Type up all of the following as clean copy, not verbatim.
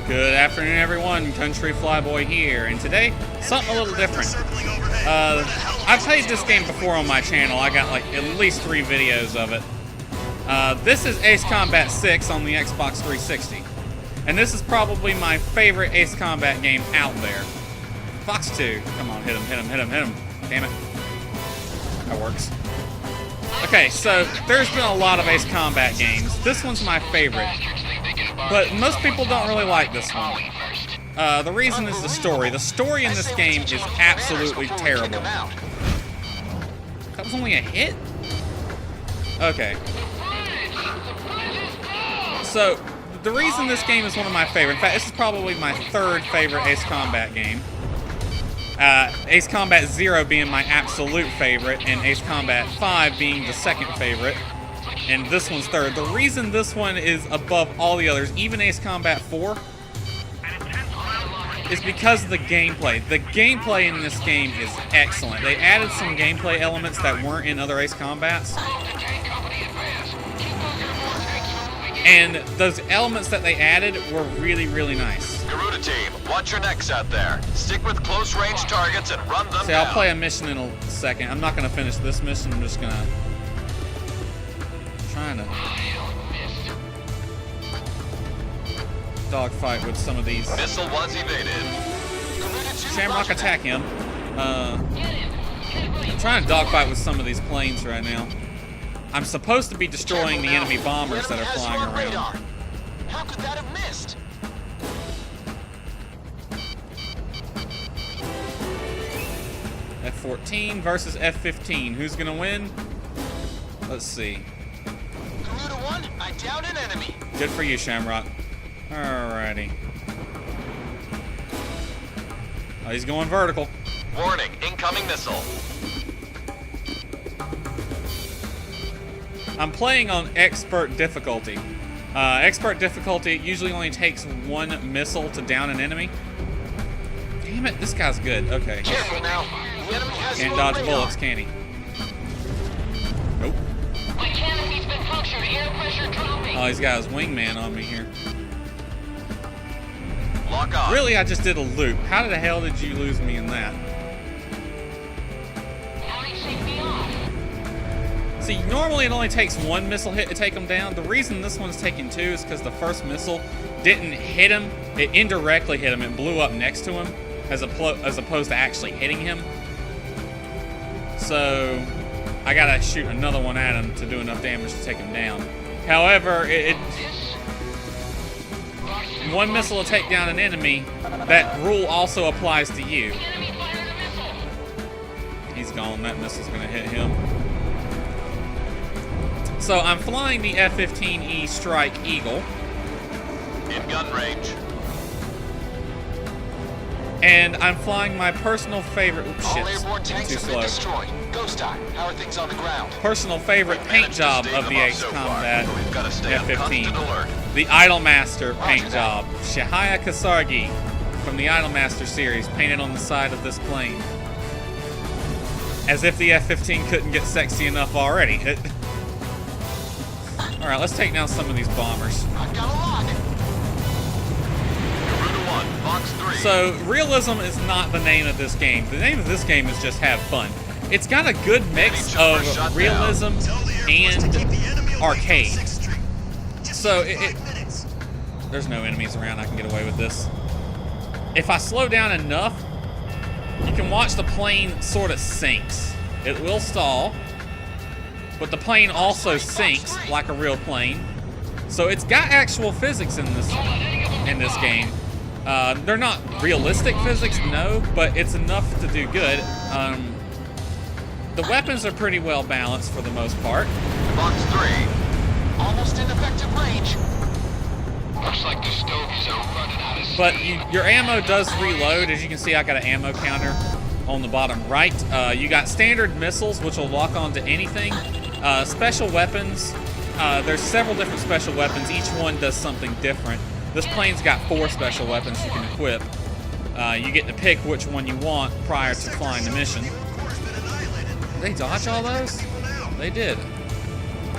Good afternoon, everyone. CountryFlyboy here, and today, something a little different. I've played this game before on my channel. I got like at least 3 videos of it. This is Ace Combat 6 on the Xbox 360. And this is probably my favorite Ace Combat game out there. Fox 2. Come on, hit him, hit him, hit him, hit him. Damn it. That works. Okay, so there's been a lot of Ace Combat games. This one's my favorite. But most people don't really like this one. The reason is the story. The story in this game is absolutely terrible. That was only a hit? Okay. So, the reason this game is one of my favorite, in fact, this is probably my 3rd favorite Ace Combat game. Ace Combat 0 being my absolute favorite, and Ace Combat 5 being the 2nd favorite. And this one's 3rd. The reason this one is above all the others, even Ace Combat 4, is because of the gameplay. The gameplay in this game is excellent. They added some gameplay elements that weren't in other Ace Combats. And those elements that they added were really, really nice. Garuda team, watch your necks out there. Stick with close range targets and run them down. I'll play a mission in a second. I'm not going to finish this mission. I'm just going to... trying to dogfight with some of these. Missile was evaded. Shamrock, attack him. I'm trying to dogfight with some of these planes right now. I'm supposed to be destroying the enemy bombers that are flying around. How could that have missed? F-14 versus F-15. Who's gonna win? Let's see. I downed an enemy. Good for you, Shamrock. Alrighty. Oh, he's going vertical. Warning, incoming missile. I'm playing on expert difficulty. Expert difficulty usually only takes 1 missile to down an enemy. Damn it, this guy's good. Okay. Careful now. The enemy has Can't dodge bullets, can he? Nope. Oh, he's got his wingman on me here. Lock on. Really, I just did a loop. How the hell did you lose me in that? See, normally it only takes 1 missile hit to take him down. The reason this one's taking 2 is because the first missile didn't hit him. It indirectly hit him. It blew up next to him as opposed to actually hitting him. So I gotta shoot another one at him to do enough damage to take him down. However, 1 missile to take down an enemy, that rule also applies to you. He's gone. That missile's gonna hit him. So I'm flying the F-15E Strike Eagle. In gun range. And I'm flying my personal favorite. Oops, shit. All airborne tanks Too have slow. been destroyed. Ghost time. How are things on the ground? Personal favorite paint job of the Ace Combat F-15. The Idolmaster paint job. Shahaya Kasargi from the Idolmaster series, painted on the side of this plane. As if the F-15 couldn't get sexy enough already. Alright, let's take down some of these bombers. I've got a lock. Garuda 1, Box 3. So, realism is not the name of this game. The name of this game is just have fun. It's got a good mix of realism and arcade. So, there's no enemies around. I can get away with this. If I slow down enough, you can watch the plane sort of sinks. It will stall, but the plane also sinks like a real plane. So it's got actual physics in this game. They're not realistic physics, no, but it's enough to do good. The weapons are pretty well balanced for the most part. Box 3. Almost in effective range. Looks like the stogies are running out of steam. But your ammo does reload. As you can see, I got an ammo counter on the bottom right. You got standard missiles, which will lock onto anything. Special weapons. There's several different special weapons. Each one does something different. This plane's got 4 special weapons you can equip. You get to pick which one you want prior to flying the mission. Did they dodge all those? They did.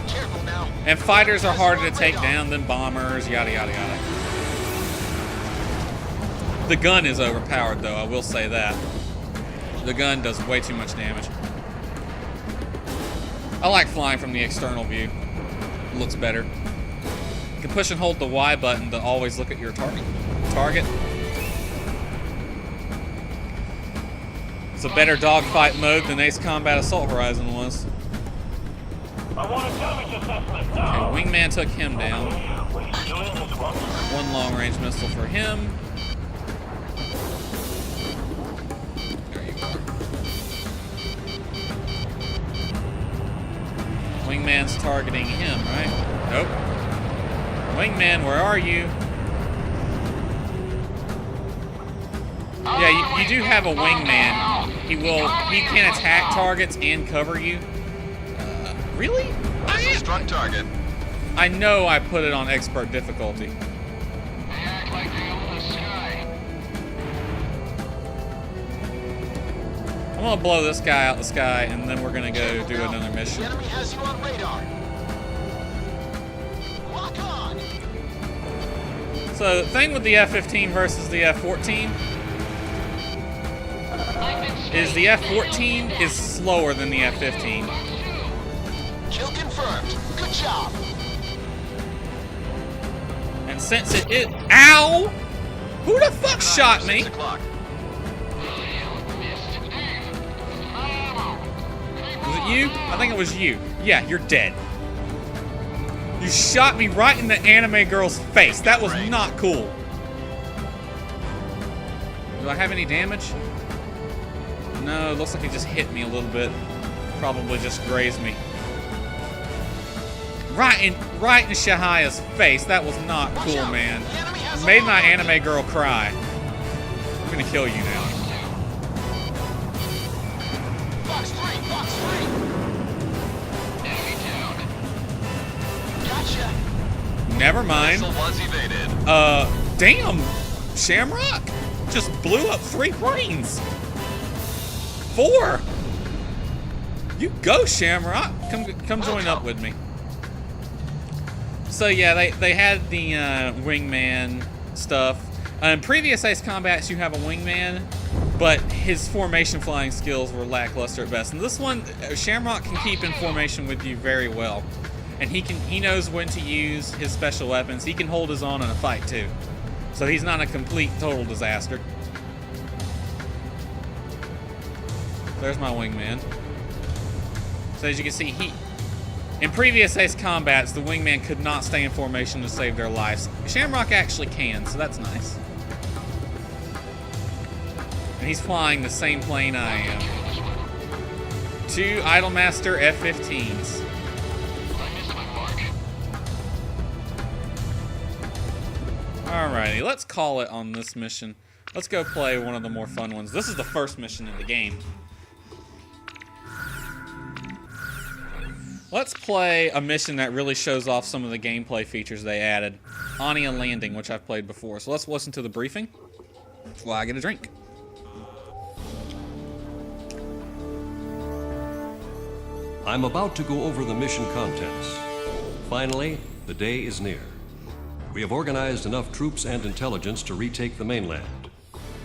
Careful now. And fighters are harder to take down than bombers, yada, yada, yada. The gun is overpowered, though, I will say that. The gun does way too much damage. I like flying from the external view. It looks better. You can push and hold the Y button to always look at your target. It's a better dogfight mode than Ace Combat Assault Horizon was. I want a damage assessment Okay, now. Wingman took him down. We're still in this one. One long-range missile for him. There you are. Wingman's targeting him, right? Nope. Wingman, where are you? Yeah, you do have a wingman. He can attack targets and cover you. Really? Missile struck target. I know I put it on expert difficulty. They act like they own the sky. I'm gonna blow this guy out the sky, and then we're gonna go do another mission. The enemy has you on radar. Lock on. So the thing with the F-15 versus the F-14 is the F-14 is slower than the F-15. Kill confirmed. Good job. And since it is... Ow! Who the fuck shot me? 6 o'clock. Was it you? I think it was you. Yeah, you're dead. You shot me right in the anime girl's face. That was not cool. Do I have any damage? No, it looks like it just hit me a little bit. Probably just grazed me. Right in Shahaya's face. That was not cool, man. Made my anime girl cry. I'm gonna kill you now. Box 3, box 3. Enemy down. Gotcha. Never mind. Missile was evaded. Damn! Shamrock just blew up 3 planes. 4. You go, Shamrock. Come join up with me. So yeah, they had the wingman stuff. In previous Ace Combats, you have a wingman, but his formation flying skills were lackluster at best. And this one, Shamrock can keep in formation with you very well, and he knows when to use his special weapons. He can hold his own in a fight too, so he's not a complete total disaster. There's my wingman. So as you can see, in previous Ace Combats, the wingman could not stay in formation to save their lives. Shamrock actually can, so that's nice. And he's flying the same plane I am. 2 Idolmaster F-15s. I missed my mark. Alrighty, let's call it on this mission. Let's go play one of the more fun ones. This is the first mission in the game. Let's play a mission that really shows off some of the gameplay features they added. Anya Landing, which I've played before. So let's listen to the briefing while I get a drink. I'm about to go over the mission contents. Finally, the day is near. We have organized enough troops and intelligence to retake the mainland.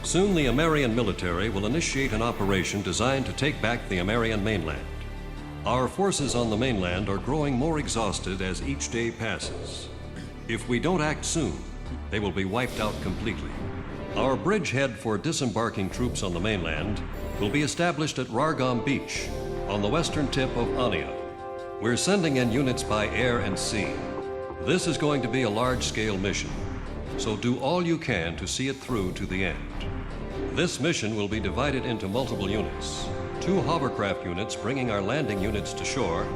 Soon the Amerian military will initiate an operation designed to take back the Amerian mainland. Our forces on the mainland are growing more exhausted as each day passes. If we don't act soon, they will be wiped out completely. Our bridgehead for disembarking troops on the mainland will be established at Rargam Beach, on the western tip of Anya. We're sending in units by air and sea. This is going to be a large-scale mission, so do all you can to see it through to the end. This mission will be divided into multiple units. 2 hovercraft units bringing our landing units to shore,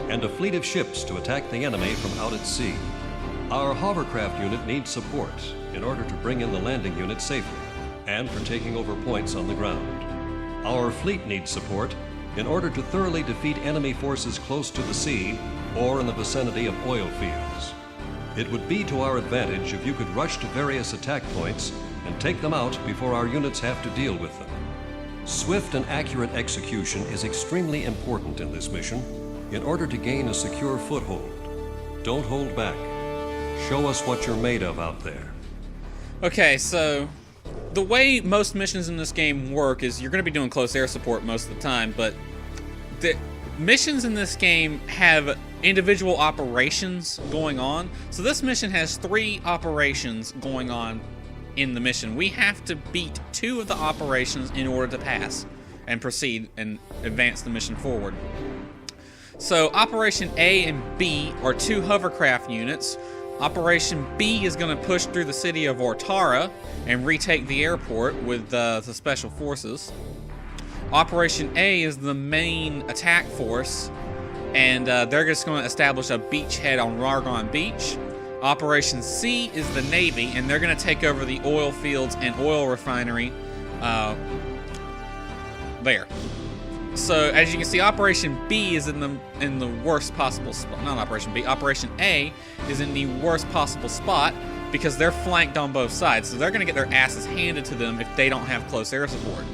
and a fleet of ships to attack the enemy from out at sea. Our hovercraft unit needs support in order to bring in the landing unit safely, and for taking over points on the ground. Our fleet needs support in order to thoroughly defeat enemy forces close to the sea or in the vicinity of oil fields. It would be to our advantage if you could rush to various attack points and take them out before our units have to deal with them. Swift and accurate execution is extremely important in this mission in order to gain a secure foothold. Don't hold back. Show us what you're made of out there. Okay, so the way most missions in this game work is you're going to be doing close air support most of the time, but the missions in this game have individual operations going on. So this mission has 3 operations going on in the mission. We have to beat 2 of the operations in order to pass and proceed and advance the mission forward. So Operation A and B are 2 hovercraft units. Operation B is going to push through the city of Ortara and retake the airport with the special forces. Operation A is the main attack force, and they're just going to establish a beachhead on Rargon Beach. Operation C is the Navy, and they're going to take over the oil fields and oil refinery there. So as you can see, Operation B is in the worst possible spot. Not Operation B. Operation A is in the worst possible spot because they're flanked on both sides. So they're going to get their asses handed to them if they don't have close air support.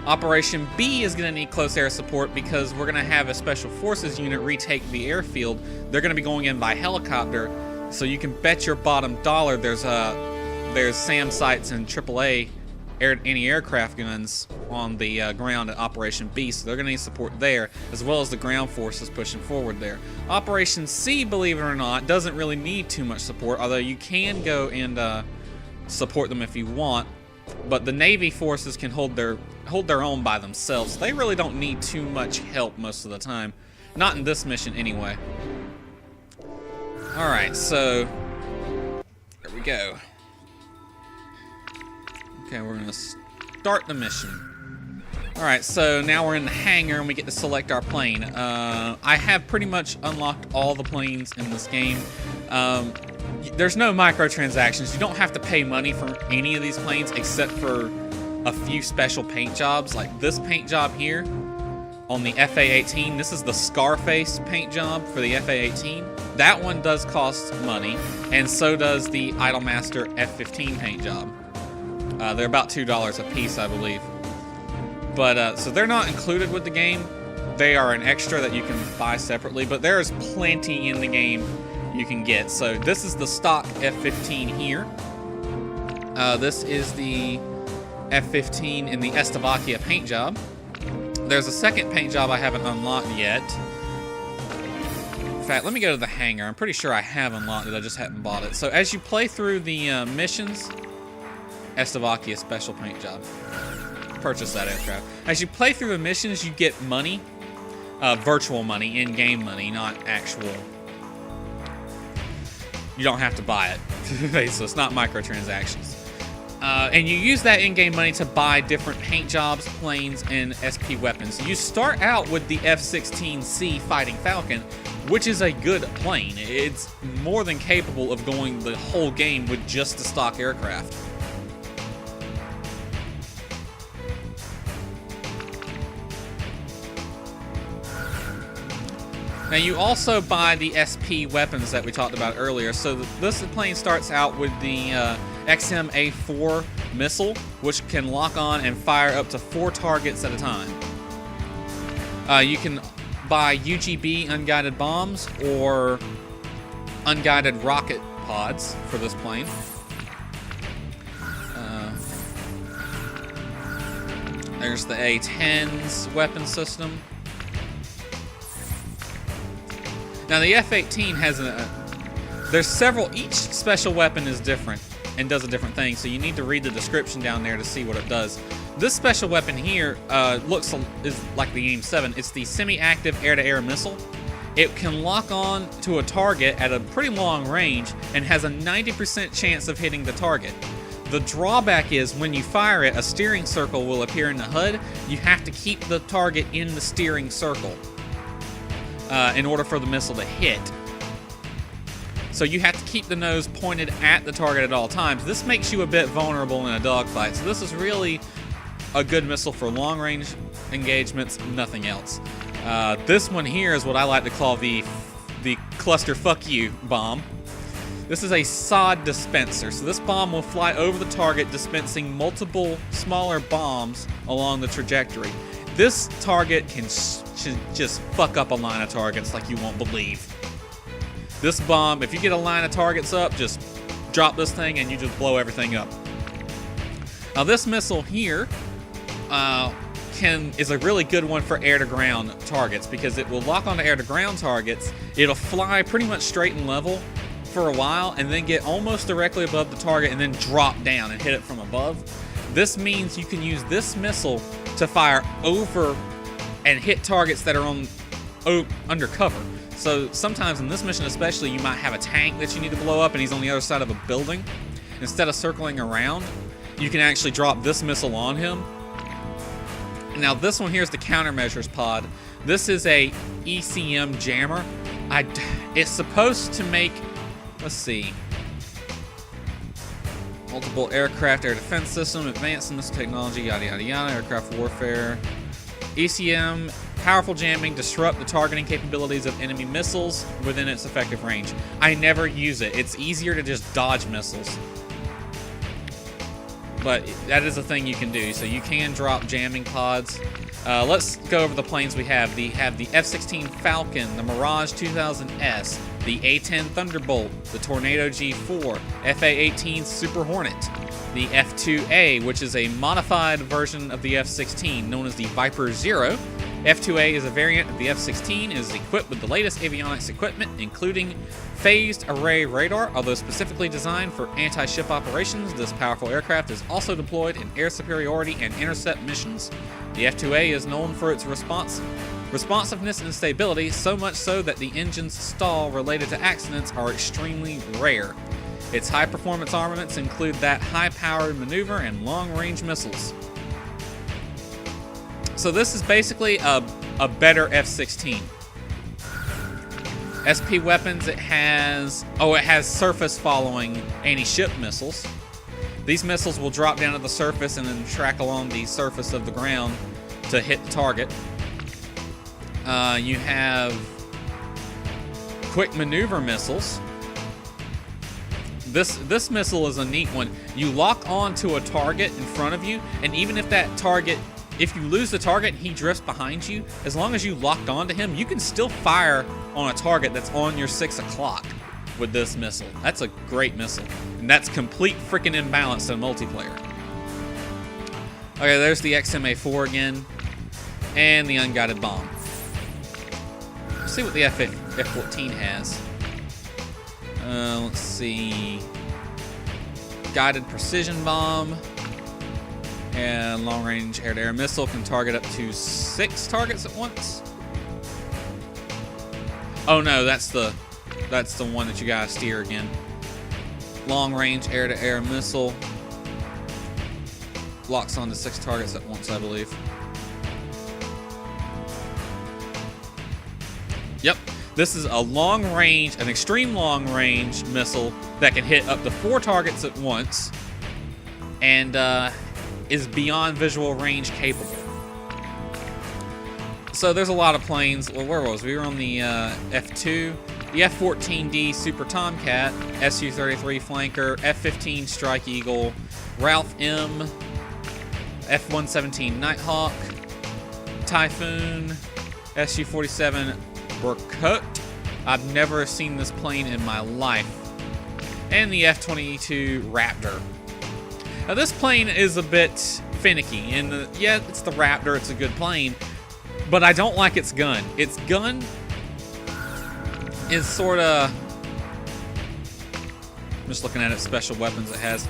Operation B is going to need close air support because we're going to have a special forces unit retake the airfield. They're going to be going in by helicopter, so you can bet your bottom dollar there's SAM sites and AAA anti-aircraft guns on the ground at Operation B, so they're going to need support there, as well as the ground forces pushing forward there. Operation C, believe it or not, doesn't really need too much support, although you can go and support them if you want. But the Navy forces can hold their own by themselves. They really don't need too much help most of the time. Not in this mission anyway. Alright, so there we go. Okay, we're gonna start the mission. Alright, so now we're in the hangar and we get to select our plane. I have pretty much unlocked all the planes in this game. There's no microtransactions. You don't have to pay money for any of these planes except for a few special paint jobs, like this paint job here on the FA-18. This is the Scarface paint job for the FA-18. That one does cost money, and so does the Idolmaster F-15 paint job. They're about $2 a piece, I believe. But so they're not included with the game. They are an extra that you can buy separately, but there's plenty in the game you can get. So this is the stock F-15 here. This is the F-15 in the Estevakia paint job. There's a second paint job I haven't unlocked yet. In fact, let me go to the hangar. I'm pretty sure I have unlocked it, I just haven't bought it. So as you play through the missions, Estevakia special paint job. Purchase that aircraft. As you play through the missions, you get money. Virtual money, in-game money, not actual. You don't have to buy it. So it's not microtransactions. And you use that in-game money to buy different paint jobs, planes, and SP weapons. You start out with the F-16C Fighting Falcon, which is a good plane. It's more than capable of going the whole game with just the stock aircraft. Now you also buy the SP weapons that we talked about earlier. So this plane starts out with the XM-A4 missile, which can lock on and fire up to 4 targets at a time. You can buy UGB unguided bombs or unguided rocket pods for this plane. There's the A-10's weapon system. Now the F-18 has there's several, each special weapon is different and does a different thing, so you need to read the description down there to see what it does. This special weapon here is like the AIM-7. It's the semi-active air-to-air missile. It can lock on to a target at a pretty long range and has a 90% chance of hitting the target. The drawback is when you fire it, a steering circle will appear in the HUD. You have to keep the target in the steering circle in order for the missile to hit. So you have to keep the nose pointed at the target at all times. This makes you a bit vulnerable in a dogfight. So this is really a good missile for long-range engagements, nothing else. This one here is what I like to call the cluster fuck you bomb. This is a sod dispenser. So this bomb will fly over the target, dispensing multiple smaller bombs along the trajectory. This target can just fuck up a line of targets like you won't believe. This bomb, if you get a line of targets up, just drop this thing and you just blow everything up. Now this missile here is a really good one for air-to-ground targets because it will lock onto air-to-ground targets. It'll fly pretty much straight and level for a while and then get almost directly above the target and then drop down and hit it from above. This means you can use this missile to fire over and hit targets that are undercover. So sometimes in this mission especially, you might have a tank that you need to blow up and he's on the other side of a building. Instead of circling around, you can actually drop this missile on him. Now this one here is the countermeasures pod. This is a ECM jammer. It's supposed to make, let's see, multiple aircraft air defense system, advanced missile technology, yada yada yada, aircraft warfare. ECM, powerful jamming, disrupt the targeting capabilities of enemy missiles within its effective range. I never use it. It's easier to just dodge missiles. But that is a thing you can do. So you can drop jamming pods. Let's go over the planes we have. We have the F-16 Falcon, the Mirage 2000S, the A-10 Thunderbolt, the Tornado G4, FA-18 Super Hornet, the F-2A, which is a modified version of the F-16 known as the Viper Zero. F-2A is a variant of the F-16 and is equipped with the latest avionics equipment, including phased array radar. Although specifically designed for anti-ship operations, this powerful aircraft is also deployed in air superiority and intercept missions. The F-2A is known for its responsiveness and stability, so much so that the engine's stall related to accidents are extremely rare. Its high-performance armaments include that high-powered maneuver and long-range missiles. So this is basically a better F-16. SP weapons, it has surface following anti-ship missiles. These missiles will drop down to the surface and then track along the surface of the ground to hit the target. You have quick maneuver missiles. This missile is a neat one. You lock onto a target in front of you, and even if that target, if you lose the target and he drifts behind you, as long as you locked onto him, you can still fire on a target that's on your 6 o'clock with this missile. That's a great missile. And that's complete freaking imbalance in multiplayer. Okay, there's the XMA-4 again. And the unguided bomb. Let's see what the F-14 has. Let's see. Guided precision bomb. And long-range air-to-air missile can target up to 6 targets at once. Oh no, that's the one that you gotta steer again. Long-range air-to-air missile locks onto 6 targets at once, I believe. Yep, this is a long-range, an extreme long-range missile that can hit up to 4 targets at once, and is beyond visual range capable. So there's a lot of planes. Well, where was we? We were on the F-2, the F-14D Super Tomcat, Su-33 Flanker, F-15 Strike Eagle, Ralph M, F-117 Nighthawk, Typhoon, Su-47 Burkut. I've never seen this plane in my life. And the F-22 Raptor. Now this plane is a bit finicky, and yeah, it's the Raptor, it's a good plane, but I don't like its gun. Its gun is sort of, I'm just looking at its special weapons it has.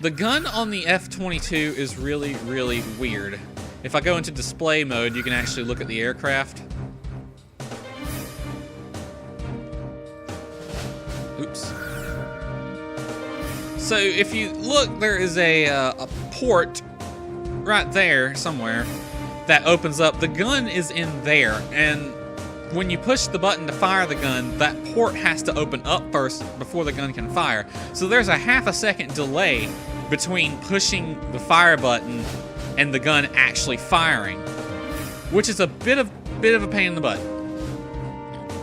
The gun on the F-22 is really, really weird. If I go into display mode, you can actually look at the aircraft. Oops. So if you look, there is a port right there somewhere that opens up. The gun is in there, and when you push the button to fire the gun, that port has to open up first before the gun can fire. So there's a half a second delay between pushing the fire button and the gun actually firing, which is a bit of a pain in the butt.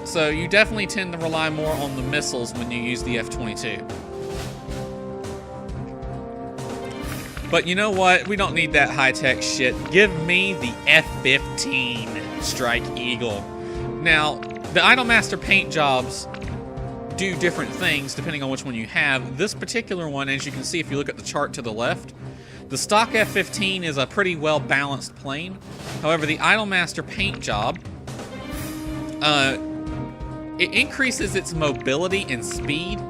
So you definitely tend to rely more on the missiles when you use the F-22. But you know what? We don't need that high-tech shit. Give me the F-15 Strike Eagle. Now, the Idolmaster paint jobs do different things depending on which one you have. This particular one, as you can see if you look at the chart to the left, the stock F-15 is a pretty well balanced plane. However, the Idolmaster paint job, it increases its mobility and speed,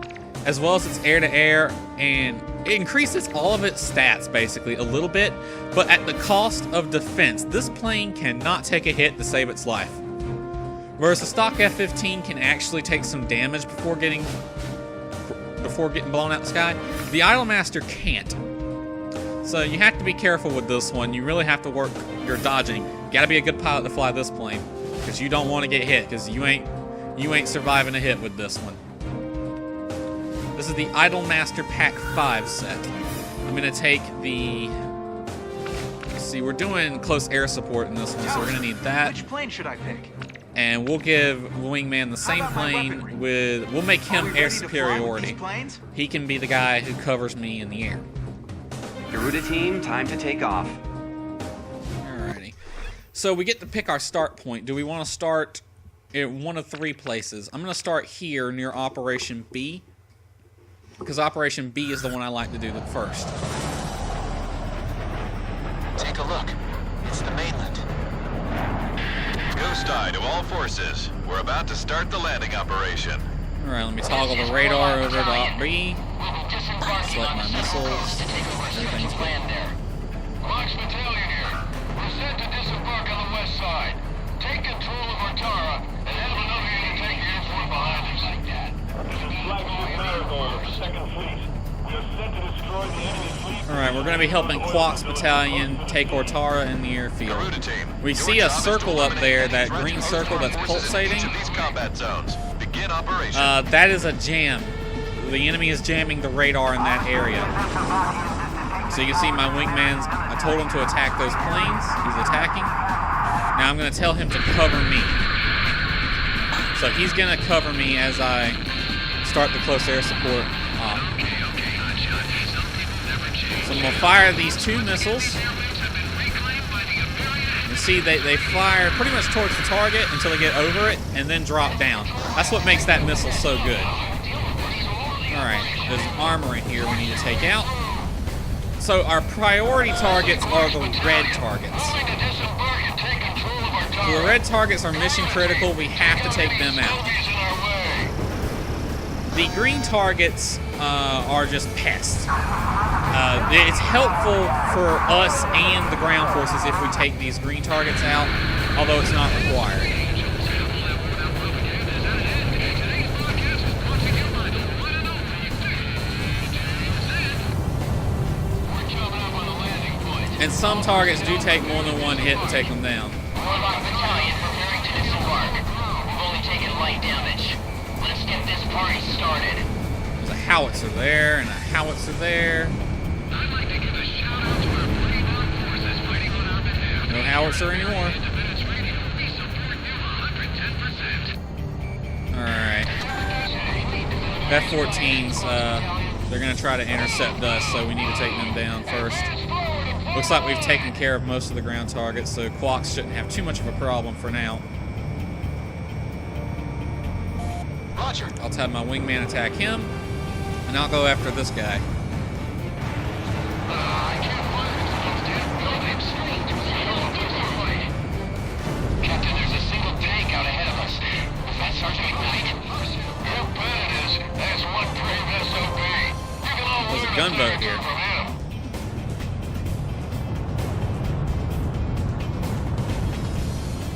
as well as its air-to-air, and it increases all of its stats basically a little bit, but at the cost of defense. This plane cannot take a hit to save its life. Whereas the stock F-15 can actually take some damage before getting blown out the sky, the Idolmaster can't. So you have to be careful with this one. You really have to work your dodging. You gotta be a good pilot to fly this plane, because you don't want to get hit, because you ain't surviving a hit with this one. This is the Idolmaster Pack 5 set. I'm gonna take the... Let's see, we're doing close air support in this one, so we're gonna need that. Which plane should I pick? And we'll give Wingman the same plane with... We'll make him air superiority. He can be the guy who covers me in the air. Garuda team, time to take off. Alrighty. So we get to pick our start point. Do we want to start in one of 3 places? I'm going to start here near Operation B, because Operation B is the one I like to do first. Take a look. It's the mainland. Ghost Eye to all forces. We're about to start the landing operation. Alright, let me toggle the radar over to Op B. Select my missiles. Everything's good. Fox Battalion here. We're set to disembark on the west side. Take control of Artara and have another unit take your influence behind us like that. This is Flagship Marigold of the 2nd Fleet. We are set to destroy the enemy fleet. Alright, we're going to be helping Quox Battalion take Ortara in the airfield. Garuda team. We see a circle up there, that green circle that's pulsating. These combat zones. Begin operation. That is a jam. The enemy is jamming the radar in that area. So you can see my wingman's, I told him to attack those planes. He's attacking. Now I'm going to tell him to cover me. So he's going to cover me as I start the close air support off. So I'm going to fire these 2 missiles. You see they fire pretty much towards the target until they get over it and then drop down. That's what makes that missile so good. Alright, there's an armor in here we need to take out. So our priority targets are the red targets. So the red targets are mission critical. We have to take them out. The green targets are just pests. It's helpful for us and the ground forces if we take these green targets out, although it's not required. And some targets do take more than 1 hit to take them down. Warlock Battalion preparing to disembark. We've only taken light damage. Let's get this party started. There's a howitzer there and a howitzer there. I'd like to give a shout out to our brave armed forces fighting on our behalf. No howitzer anymore. We support you 110%. Alright. F-14s, they're going to try to intercept us, so we need to take them down first. Looks like we've taken care of most of the ground targets, so Quox shouldn't have too much of a problem for now. Roger. I'll have my wingman attack him, and I'll go after this guy. Captain, there's a single tank out ahead of us. Is that Sergeant McKnight? You bet it is. That's one brave SOB. You can all There's a learn gunboat character here. from him.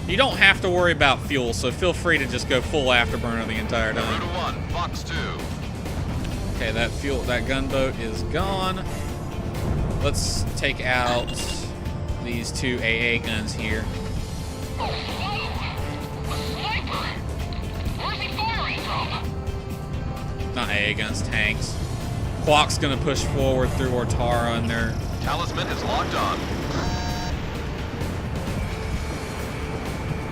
You don't have to worry about fuel, so feel free to just go full afterburner the entire time. Garuda 1, Fox 2. Okay, that gunboat is gone. Let's take out these 2 AA guns here. A sniper! Where's he firing from? Not AA guns, tanks. Quock's gonna push forward through Ortara, and they're... Talisman is locked on.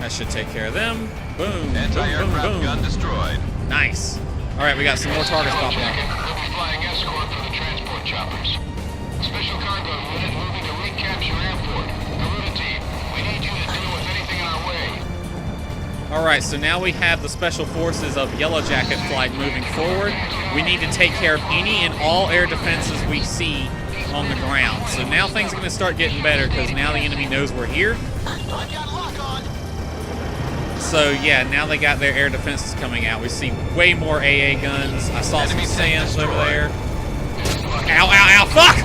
That should take care of them. Boom, boom, boom, Anti-aircraft boom. gun destroyed. Nice. All right, we got some more targets popping We'll up. be flying escort for the transport choppers. Special cargo unit moving to recapture airport. Garuda team, we need you to deal with anything in our way. Alright, so now we have the Special Forces of Yellow Jacket Flight moving forward. We need to take care of any and all air defenses we see on the ground. So now things are going to start getting better because now the enemy knows we're here. So yeah, now they got their air defenses coming out. We see way more AA guns. I saw some SAMs over there. Ow, ow, ow, fuck!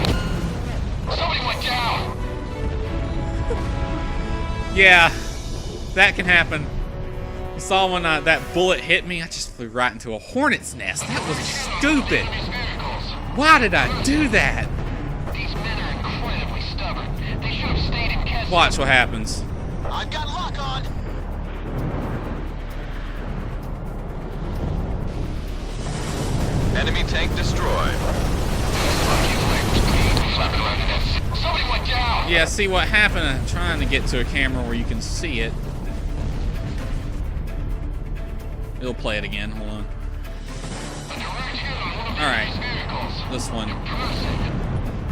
Somebody went down. Yeah, that can happen. I saw when that bullet hit me, I just flew right into a hornet's nest. That was stupid. Why did I do that? These men are incredibly stubborn. They should have stayed in Keswick. Watch what happens. I've got lock on. Enemy tank destroyed. Somebody went down. Yeah, see what happened? I'm trying to get to a camera where you can see it. It'll play it again. Hold on. Alright. This one.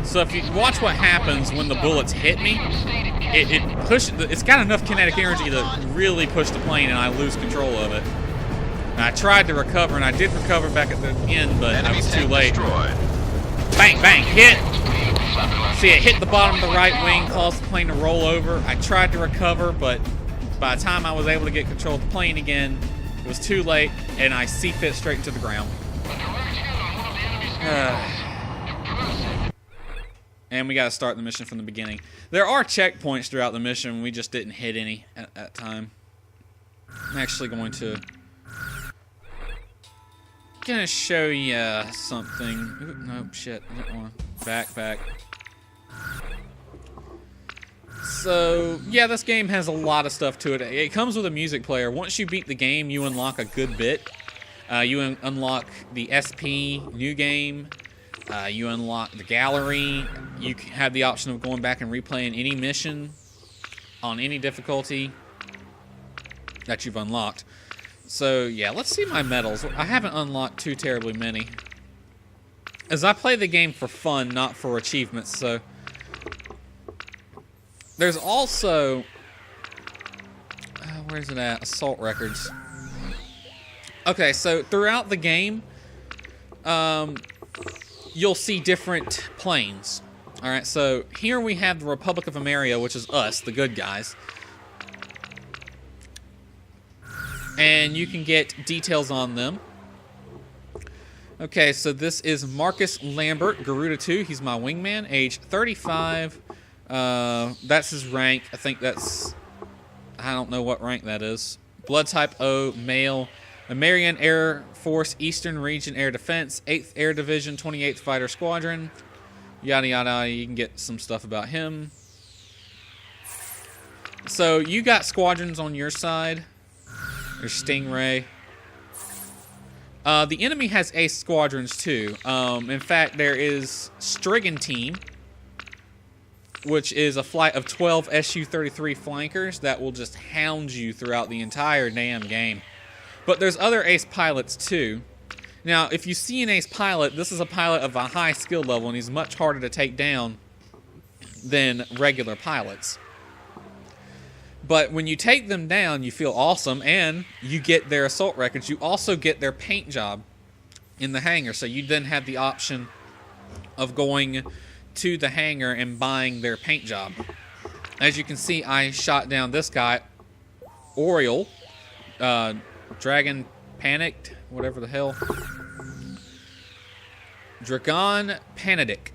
So if you watch what happens when the bullets hit me, it's got enough kinetic energy to really push the plane and I lose control of it. And I tried to recover, and I did recover back at the end, but I was too late. Bang, bang, hit! See, it hit the bottom of the right wing, caused the plane to roll over. I tried to recover, but by the time I was able to get control of the plane again, it was too late, and I C-fit straight into the ground. And we gotta start the mission from the beginning. There are checkpoints throughout the mission, we just didn't hit any at that time. I'm actually going to show you something. Ooh, nope, shit, I didn't want to. Back. So, yeah, this game has a lot of stuff to it. It comes with a music player. Once you beat the game, you unlock a good bit. You unlock the SP, new game. You unlock the gallery. You have the option of going back and replaying any mission on any difficulty that you've unlocked. So, yeah, let's see my medals. I haven't unlocked too terribly many. As I play the game for fun, not for achievements, so... There's also... where's it at? Assault records. Okay, so throughout the game, you'll see different planes. Alright, so here we have the Republic of America, which is us, the good guys. And you can get details on them. Okay, so this is Marcus Lambert, Garuda 2. He's my wingman, age 35. That's his rank. I think that's... I don't know what rank that is. Blood type O, male. American Air Force, Eastern Region Air Defense, 8th Air Division, 28th Fighter Squadron. Yada yada, you can get some stuff about him. So, you got squadrons on your side. There's Stingray. The enemy has ace squadrons too. In fact, there is Strigan Team, which is a flight of 12 Su-33 flankers that will just hound you throughout the entire damn game. But there's other ace pilots too. Now, if you see an ace pilot, this is a pilot of a high skill level, and he's much harder to take down than regular pilots. But when you take them down, you feel awesome, and you get their assault records. You also get their paint job in the hangar, so you then have the option of going to the hangar and buying their paint job. As you can see, I shot down this guy, Oriole, Dragon Panicked, whatever the hell. Dragon Panidic.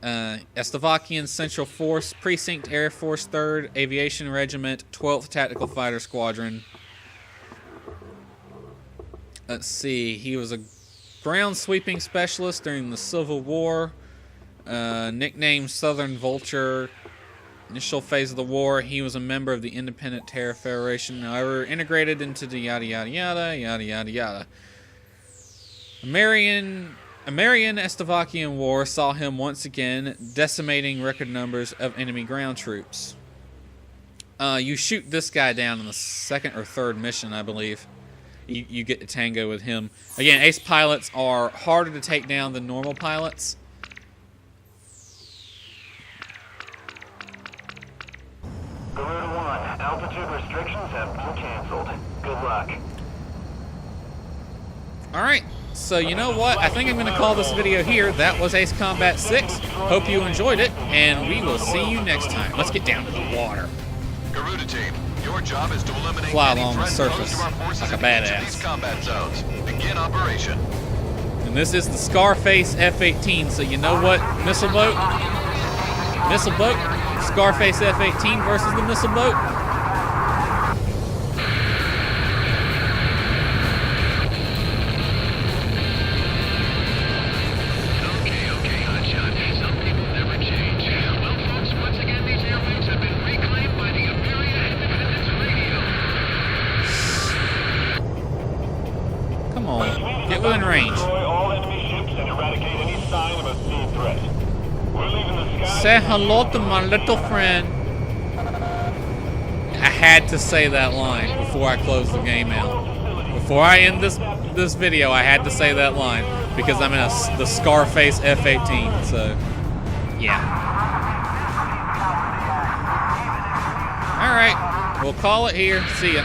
Estevakian Central Force, Precinct Air Force 3rd Aviation Regiment, 12th Tactical Fighter Squadron. Let's see, he was a ground sweeping specialist during the Civil War. Nicknamed Southern Vulture. Initial phase of the war, he was a member of the Independent Terror Federation. However, integrated into the yada yada yada yada yada yada. American Estevakian War saw him once again decimating record numbers of enemy ground troops. You shoot this guy down in the 2nd or 3rd mission, I believe. You get to tango with him. Again, ace pilots are harder to take down than normal pilots. Garuda 1, altitude restrictions have been canceled. Good luck. Alright, so you know what? I think I'm going to call this video here. That was Ace Combat 6. Hope you enjoyed it, and we will see you next time. Let's get down to the water. Garuda team, your job is to eliminate Fly any along the threat posed surface to our forces like a in each of badass. these combat zones. Begin operation. And this is the Scarface F-18, so you know what, missile boat? Missile boat, Scarface F-18 versus the missile boat. Okay, hotshot. Some people never change. Well, folks, once again, these airwaves have been reclaimed by the American Independence Radio. Come on, get within range. Destroy all enemy ships and eradicate any sign of a sea threat. We're leaving the sky. Say hello to my little friend. I had to say that line before I close the game out. Before I end this video, I had to say that line because I'm in the Scarface F-18. So, yeah. All right, we'll call it here. See ya.